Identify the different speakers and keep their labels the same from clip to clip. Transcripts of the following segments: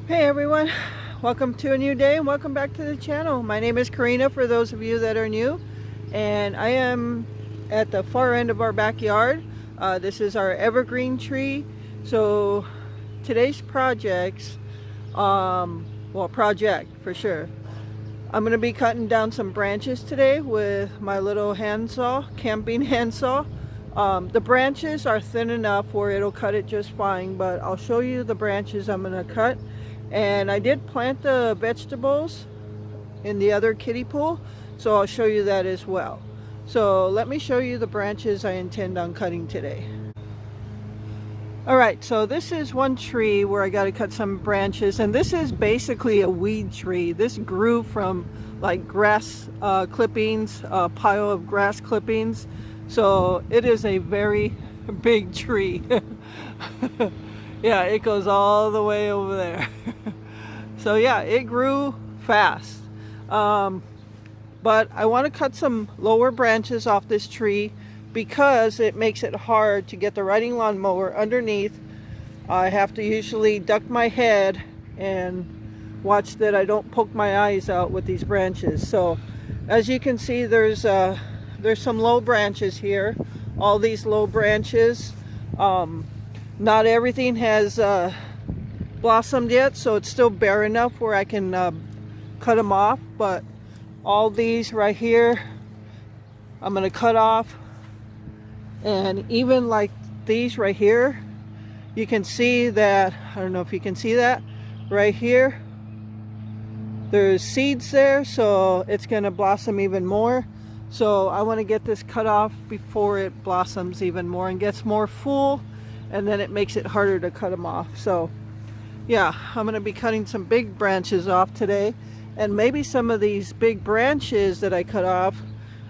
Speaker 1: Hey everyone, welcome to a new day and welcome back to the channel. My name is Corinna for those of you that are new, and I am at the far end of our backyard. This is our evergreen tree. So today's project for sure. I'm going to be cutting down some branches today with my little handsaw, camping handsaw. The branches are thin enough where it'll cut it just fine, but I'll show you the branches I'm going to cut. And I did plant the vegetables in the other kiddie pool, so I'll show you that as well. So let me show you the branches I intend on cutting today. Alright, so this is one tree where I got to cut some branches, and this is basically a weed tree. This grew from like grass clippings, a pile of grass clippings. So it is a very big tree. Yeah, it goes all the way over there. So yeah, it grew fast. But I want to cut some lower branches off this tree because it makes it hard to get the riding lawnmower underneath. I have to usually duck my head and watch that I don't poke my eyes out with these branches. So as you can see, there's some low branches here. All these low branches. Not everything has blossomed yet, so it's still bare enough where I can cut them off. But all these right here, I'm going to cut off. And even like these right here, you can see that, I don't know if you can see that, right here, there's seeds there, so it's going to blossom even more. So I want to get this cut off before it blossoms even more and gets more full. And then it makes it harder to cut them off. So yeah, I'm going to be cutting some big branches off today, and maybe some of these big branches that I cut off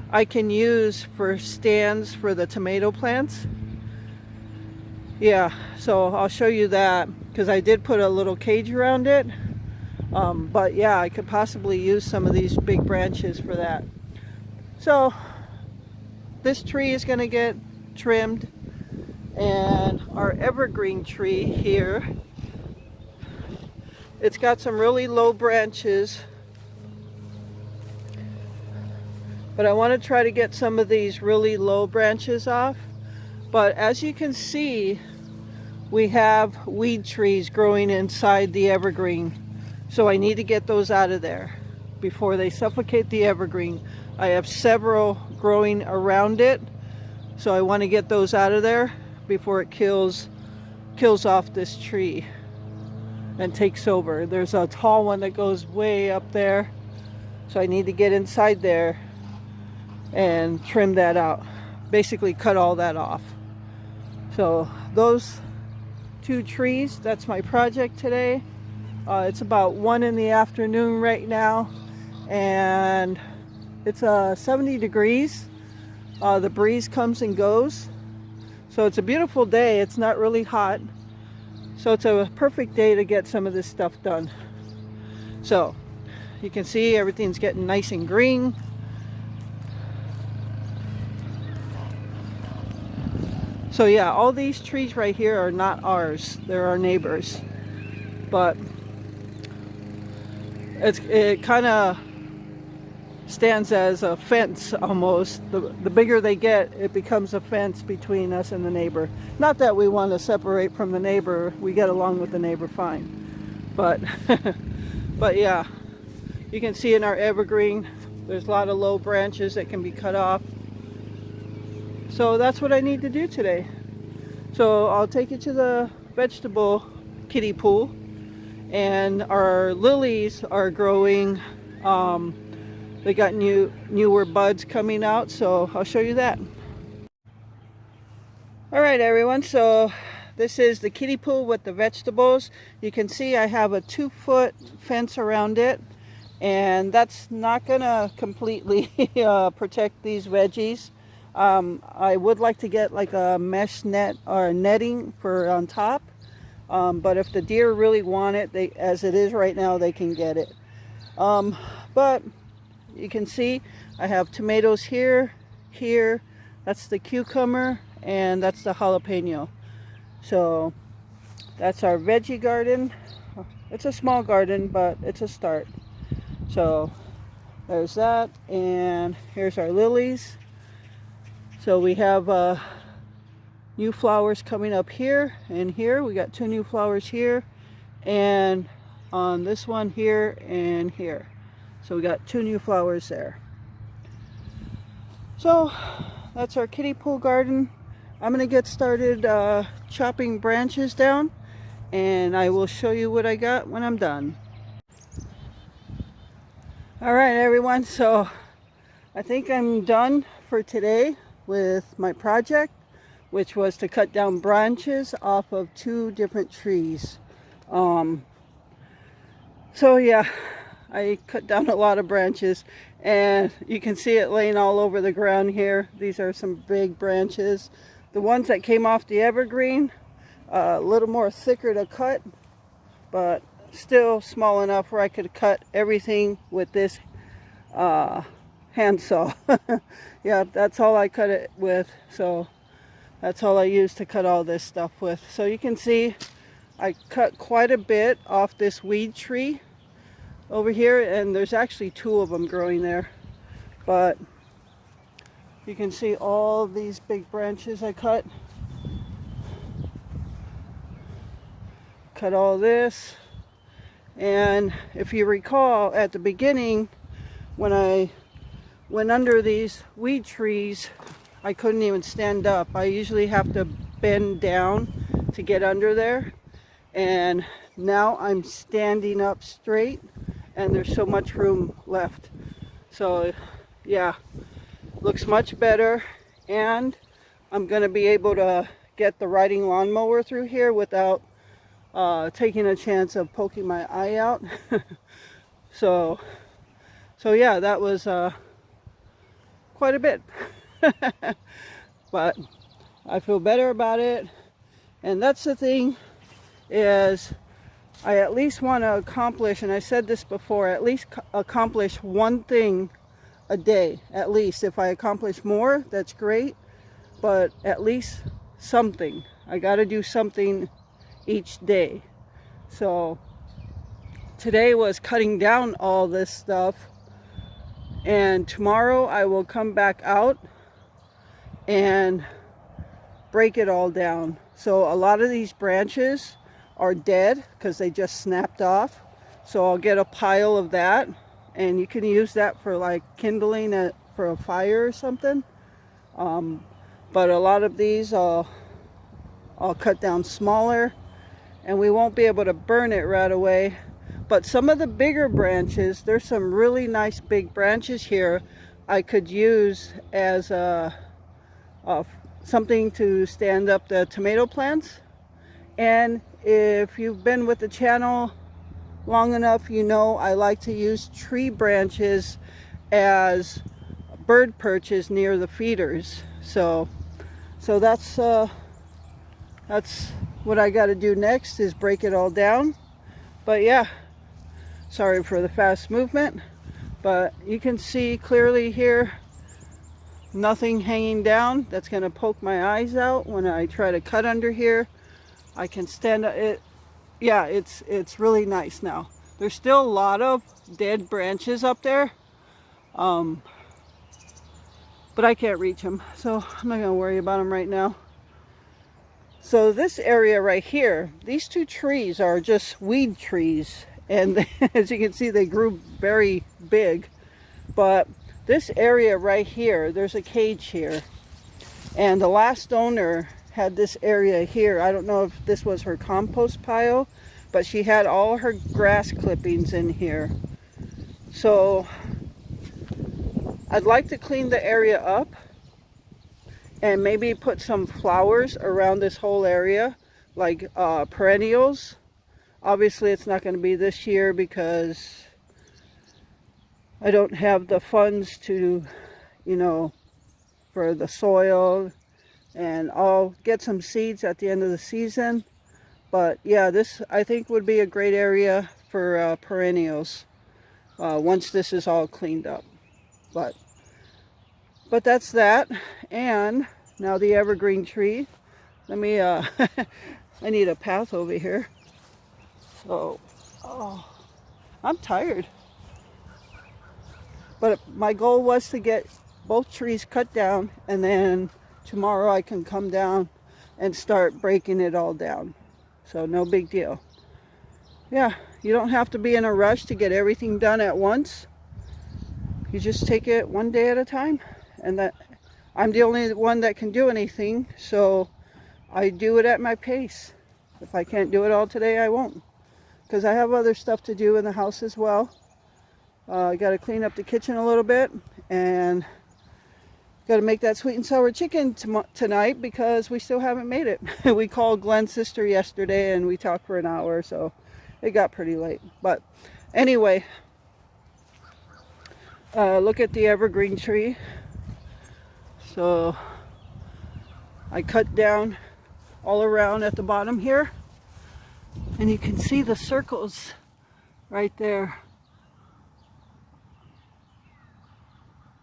Speaker 1: I can use for stands for the tomato plants. Yeah, so I'll show you that because I did put a little cage around it. But yeah, I could possibly use some of these big branches for that. So this tree is going to get trimmed. And our evergreen tree here, it's got some really low branches, but I want to try to get some of these really low branches off. But as you can see, we have weed trees growing inside the evergreen, so I need to get those out of there before they suffocate the evergreen. I have several growing around it, so I want to get those out of there before it kills off this tree and takes over. There's a tall one that goes way up there, so I need to get inside there and trim that out, basically cut all that off. So those two trees, that's my project today. It's about 1 in the afternoon right now, and it's 70 degrees. The breeze comes and goes. So it's a beautiful day. It's not really hot. So it's a perfect day to get some of this stuff done. So you can see everything's getting nice and green. So yeah, all these trees right here are not ours. They're our neighbors. But it kind of stands as a fence almost. The bigger they get, it becomes a fence between us and the neighbor. Not that we want to separate from the neighbor. We get along with the neighbor fine. But but yeah, you can see in our evergreen there's a lot of low branches that can be cut off. So that's what I need to do today. So I'll take you to the vegetable kiddie pool, and our lilies are growing. They got newer buds coming out, so I'll show you that. Alright everyone, so this is the kiddie pool with the vegetables. You can see I have a 2-foot fence around it, and that's not gonna completely protect these veggies. I would like to get like a mesh net or netting for on top, but if the deer really want it, as it is right now, they can get it. But you can see I have tomatoes here, that's the cucumber, and that's the jalapeno. So that's our veggie garden. It's a small garden, but it's a start. So there's that, and here's our lilies. So we have new flowers coming up here and here. We got 2 new flowers here, and on this one here and here. So we got 2 new flowers there. So that's our kiddie pool garden. I'm gonna get started chopping branches down, and I will show you what I got when I'm done. All right, everyone, so I think I'm done for today with my project, which was to cut down branches off of 2 different trees. So yeah, I cut down a lot of branches, and you can see it laying all over the ground here. These are some big branches. The ones that came off the evergreen, a little more thicker to cut, but still small enough where I could cut everything with this handsaw. Yeah, that's all I cut it with. So that's all I use to cut all this stuff with. So you can see I cut quite a bit off this weed tree over here, and there's actually 2 of them growing there. But you can see all these big branches I cut. Cut all this. And if you recall at the beginning, when I went under these weed trees, I couldn't even stand up. I usually have to bend down to get under there. And now I'm standing up straight, and there's so much room left. So yeah, looks much better, and I'm gonna be able to get the riding lawnmower through here without taking a chance of poking my eye out. so yeah, that was quite a bit. But I feel better about it, and that's the thing, is I at least want to accomplish, and I said this before, at least accomplish 1 thing a day. At least. If I accomplish more, that's great, but at least something. I got to do something each day. So today was cutting down all this stuff, and tomorrow I will come back out and break it all down. So a lot of these branches are dead because they just snapped off. So I'll get a pile of that, and you can use that for like kindling it for a fire or something. But a lot of these I'll cut down smaller, and we won't be able to burn it right away. But some of the bigger branches, there's some really nice big branches here I could use as something to stand up the tomato plants. And if you've been with the channel long enough, you know I like to use tree branches as bird perches near the feeders. So that's what I got to do next, is break it all down. But yeah, sorry for the fast movement, but you can see clearly here, nothing hanging down that's going to poke my eyes out when I try to cut under here. I can stand it. Yeah, it's really nice now. There's still a lot of dead branches up there, but I can't reach them, so I'm not going to worry about them right now. So this area right here, these 2 trees are just weed trees, and as you can see, they grew very big. But this area right here, there's a cage here, and the last owner had this area here. I don't know if this was her compost pile, but she had all her grass clippings in here. So I'd like to clean the area up and maybe put some flowers around this whole area, like perennials. Obviously it's not going to be this year because I don't have the funds to, for the soil, and I'll get some seeds at the end of the season. But yeah, this I think would be a great area for perennials once this is all cleaned up. But that's that. And now the evergreen tree. Let me I need a path over here. So Oh, I'm tired. But my goal was to get both trees cut down, and then tomorrow I can come down and start breaking it all down. So no big deal. Yeah, you don't have to be in a rush to get everything done at once. You just take it one day at a time. And that I'm the only one that can do anything, so I do it at my pace. If I can't do it all today, I won't. Because I have other stuff to do in the house as well. I got to clean up the kitchen a little bit, and got to make that sweet and sour chicken tonight because we still haven't made it. We called Glenn's sister yesterday and we talked for an hour, so it got pretty late. But anyway, look at the evergreen tree. So I cut down all around at the bottom here, and you can see the circles right there.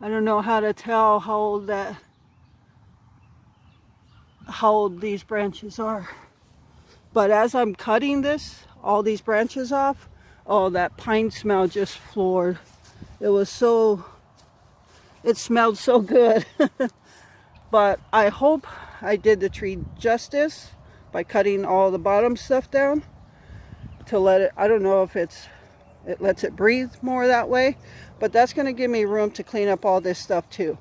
Speaker 1: I don't know how to tell how old these branches are. But as I'm cutting all these branches off, oh, that pine smell just floored. It smelled so good. But I hope I did the tree justice by cutting all the bottom stuff down to let it, I don't know if it lets it breathe more that way, but that's going to give me room to clean up all this stuff too.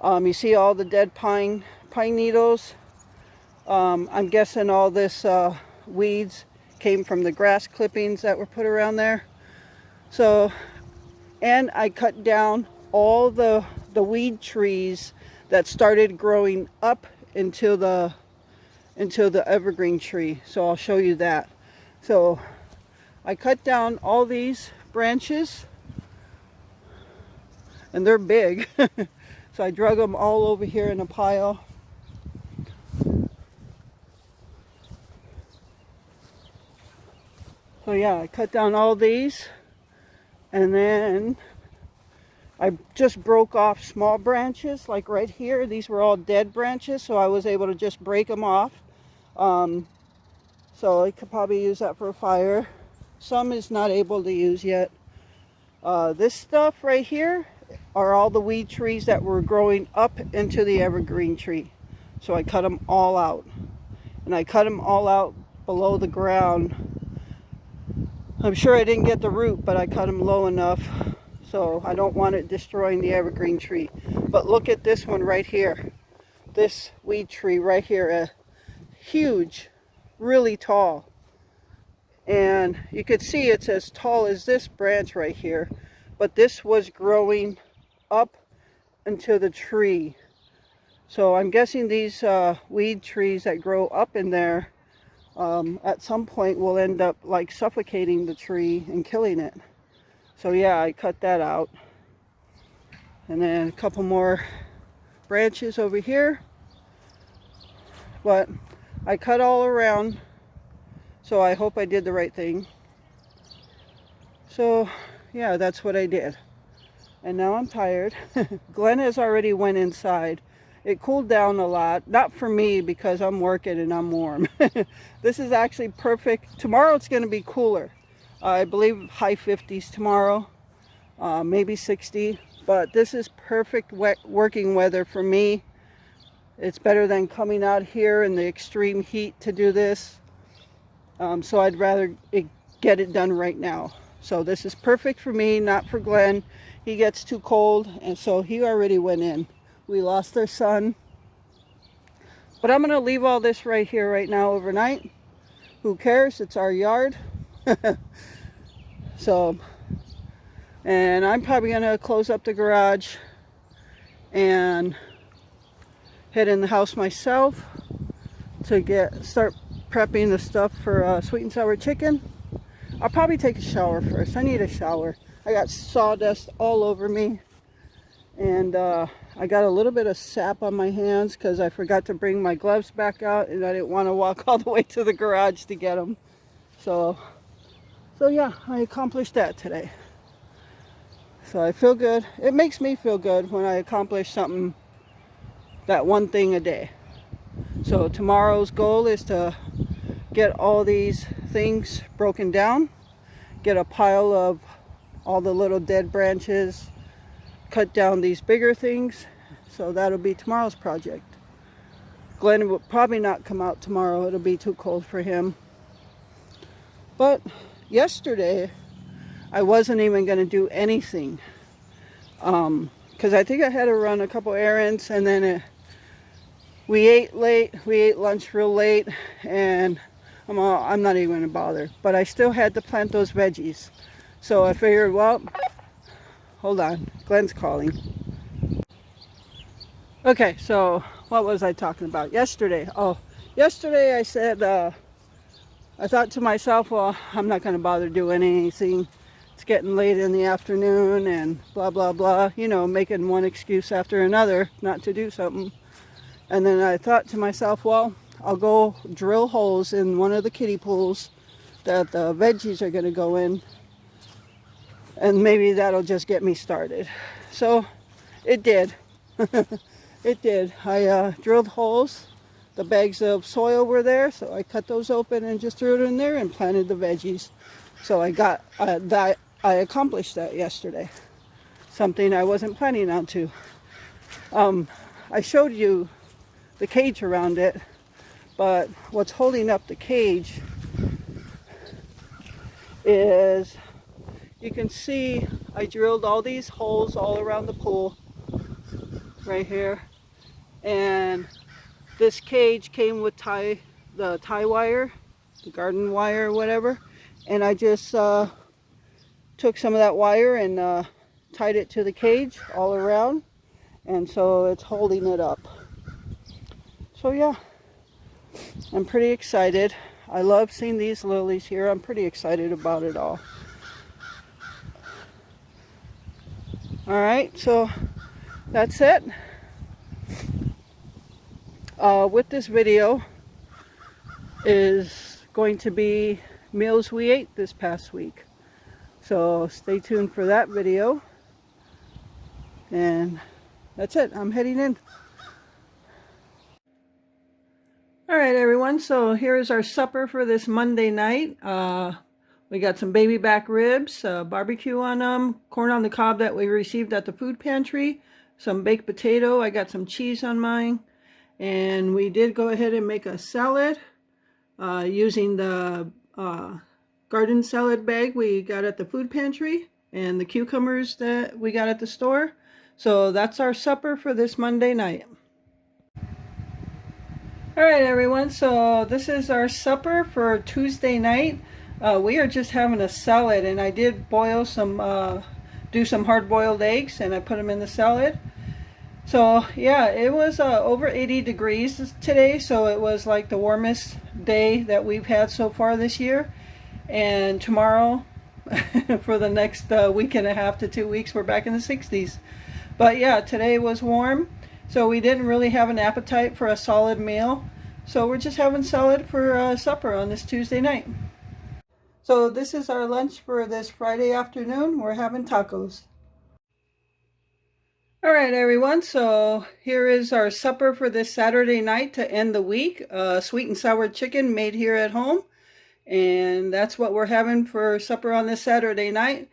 Speaker 1: You see all the dead pine needles. I'm guessing all this weeds came from the grass clippings that were put around there. So, and I cut down all the weed trees that started growing up into the evergreen tree. So I'll show you that. So I cut down all these branches, and they're big. So I drug them all over here in a pile. So yeah, I cut down all these, and then I just broke off small branches, like right here. These were all dead branches, so I was able to just break them off. So I could probably use that for a fire. Some is not able to use yet. This stuff right here are all the weed trees that were growing up into the evergreen tree. So I cut them all out. And I cut them all out below the ground. I'm sure I didn't get the root, but I cut them low enough. So I don't want it destroying the evergreen tree. But look at this one right here. This weed tree right here. Huge. Really tall. And you could see it's as tall as this branch right here. But this was growing up into the tree. So I'm guessing these weed trees that grow up in there at some point will end up like suffocating the tree and killing it. So yeah, I cut that out. And then a couple more branches over here. But I cut all around, so I hope I did the right thing. So yeah, that's what I did. And now I'm tired. Glenn has already went inside. It cooled down a lot. Not for me because I'm working and I'm warm. This is actually perfect. Tomorrow it's going to be cooler. I believe high 50s tomorrow. Maybe 60. But this is perfect working weather for me. It's better than coming out here in the extreme heat to do this. So I'd rather get it done right now. So this is perfect for me, not for Glenn. He gets too cold, and so he already went in. We lost our son. But I'm going to leave all this right here right now overnight. Who cares? It's our yard. So, and I'm probably going to close up the garage and head in the house myself to start prepping the stuff for sweet and sour chicken. I'll probably take a shower first. I need a shower. I got sawdust all over me, and I got a little bit of sap on my hands because I forgot to bring my gloves back out, and I didn't want to walk all the way to the garage to get them. So yeah, I accomplished that today. So I feel good. It makes me feel good when I accomplish something, that one thing a day. So tomorrow's goal is to get all these things broken down, get a pile of all the little dead branches, cut down these bigger things. So that'll be tomorrow's project. Glenn will probably not come out tomorrow. It'll be too cold for him. But yesterday, I wasn't even going to do anything. Because I think I had to run a couple errands, and then we ate late. We ate lunch real late, and I'm not even going to bother. But I still had to plant those veggies. So I figured, well, hold on. Glenn's calling. Okay, so what was I talking about? Yesterday. Oh, yesterday I said, I thought to myself, well, I'm not going to bother doing anything. It's getting late in the afternoon and blah, blah, blah. You know, making one excuse after another not to do something. And then I thought to myself, well, I'll go drill holes in one of the kiddie pools that the veggies are going to go in. And maybe that'll just get me started. So it did. It did. I drilled holes. The bags of soil were there, so I cut those open and just threw it in there and planted the veggies. So I got that. I accomplished that yesterday. Something I wasn't planning on to. I showed you the cage around it, but what's holding up the cage is, you can see I drilled all these holes all around the pool right here, and this cage came with the tie wire, the garden wire or whatever, and I just took some of that wire and tied it to the cage all around, and so it's holding it up. So yeah, I'm pretty excited. I love seeing these lilies here. I'm pretty excited about it all. Alright, so that's it. With this video is going to be meals we ate this past week. So stay tuned for that video. And that's it. I'm heading in. Alright everyone, so here is our supper for this Monday night. We got some baby back ribs, barbecue on them, corn on the cob that we received at the food pantry, some baked potato. I got some cheese on mine. And we did go ahead and make a salad using the garden salad bag we got at the food pantry and the cucumbers that we got at the store. So that's our supper for this Monday night. Alright everyone, so this is our supper for Tuesday night. We are just having a salad, and I did boil some, do some hard-boiled eggs, and I put them in the salad. So yeah, it was over 80 degrees today, so it was like the warmest day that we've had so far this year. And tomorrow, for the next week and a half to 2 weeks, we're back in the 60s. But yeah, today was warm, so we didn't really have an appetite for a solid meal. So we're just having salad for supper on this Tuesday night. So this is our lunch for this Friday afternoon. We're having tacos. Alright everyone, so here is our supper for this Saturday night to end the week. Sweet and sour chicken made here at home. And that's what we're having for supper on this Saturday night.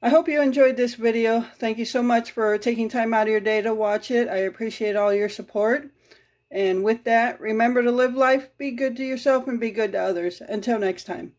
Speaker 1: I hope you enjoyed this video. Thank you so much for taking time out of your day to watch it. I appreciate all your support. And with that, remember to live life, be good to yourself, and be good to others. Until next time.